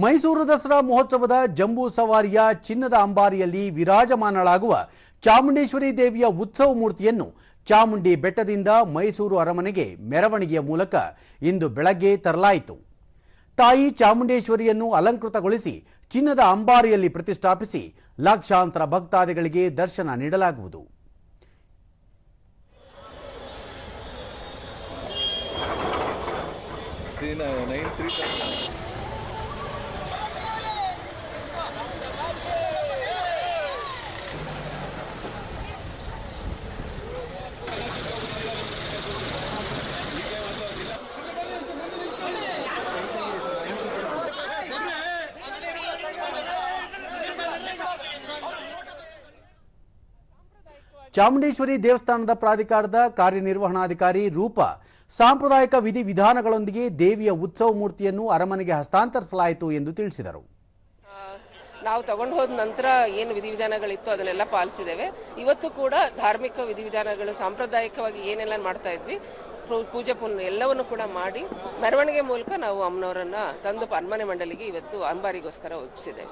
ಮೈಸೂರು ದಸರಾ ಮಹೋತ್ಸವದ ಜಂಬೂ ಸವಾರಿಯ ಚಿನ್ನದ ಅಂಬಾರಿಯಲ್ಲಿ ವಿರಾಜಮಾನಳಾಗುವ ಚಾಮುಂಡೇಶ್ವರಿ ದೇವಿಯ ಉತ್ಸವ ಮೂರ್ತಿಯನ್ನು ಚಾಮುಂಡಿ ಬೆಟ್ಟದಿಂದ ಮೈಸೂರು ಅರಮನೆಗೆ ಮೆರವಣಿಗೆಯ ಮೂಲಕ ಇಂದು ಬೆಳಗ್ಗೆ ತರಲಾಯಿತು. ತಾಯಿ ಚಾಮುಂಡೇಶ್ವರಿಯನ್ನು ಅಲಂಕೃತಗೊಳಿಸಿ ಚಿನ್ನದ ಅಂಬಾರಿಯಲ್ಲಿ ಪ್ರತಿಷ್ಠಾಪಿಸಿ ಲಕ್ಷಾಂತರ ಭಕ್ತಾದಿಗಳಿಗೆ ದರ್ಶನ ನೀಡಲಾಗುವುದು. ಚಾಮುಂಡೇಶ್ವರಿ ದೇವಸ್ಥಾನದ ಪ್ರಾಧಿಕಾರದ ಕಾರ್ಯನಿರ್ವಹಣಾಧಿಕಾರಿ ರೂಪ ಸಾಂಪ್ರದಾಯಿಕ ವಿಧಿವಿಧಾನಗಳೊಂದಿಗೆ ದೇವಿಯ ಉತ್ಸವ ಮೂರ್ತಿಯನ್ನು ಅರಮನೆಗೆ ಹಸ್ತಾಂತರಿಸಲಾಯಿತು ಎಂದು ತಿಳಿಸಿದರು. ನಾವು ತಗೊಂಡು ಹೋದ ನಂತರ ಏನು ವಿಧಿವಿಧಾನಗಳಿತ್ತು ಅದನ್ನೆಲ್ಲ ಪಾಲಿಸಿದ್ದೇವೆ. ಇವತ್ತು ಕೂಡ ಧಾರ್ಮಿಕ ವಿಧಿವಿಧಾನಗಳು ಸಾಂಪ್ರದಾಯಿಕವಾಗಿ ಏನೆಲ್ಲ ಮಾಡ್ತಾ ಇದ್ವಿ, ಪೂಜೆ ಪುಣ್ಯ ಎಲ್ಲವನ್ನು ಕೂಡ ಮಾಡಿ ಮೆರವಣಿಗೆ ಮೂಲಕ ನಾವು ಅಮ್ಮನವರನ್ನ ತಂದು ಅರಮನೆ ಮಂಡಲಿಗೆ ಇವತ್ತು ಅಂಬಾರಿಗೋಸ್ಕರ ಒಪ್ಪಿಸಿದ್ದೇವೆ.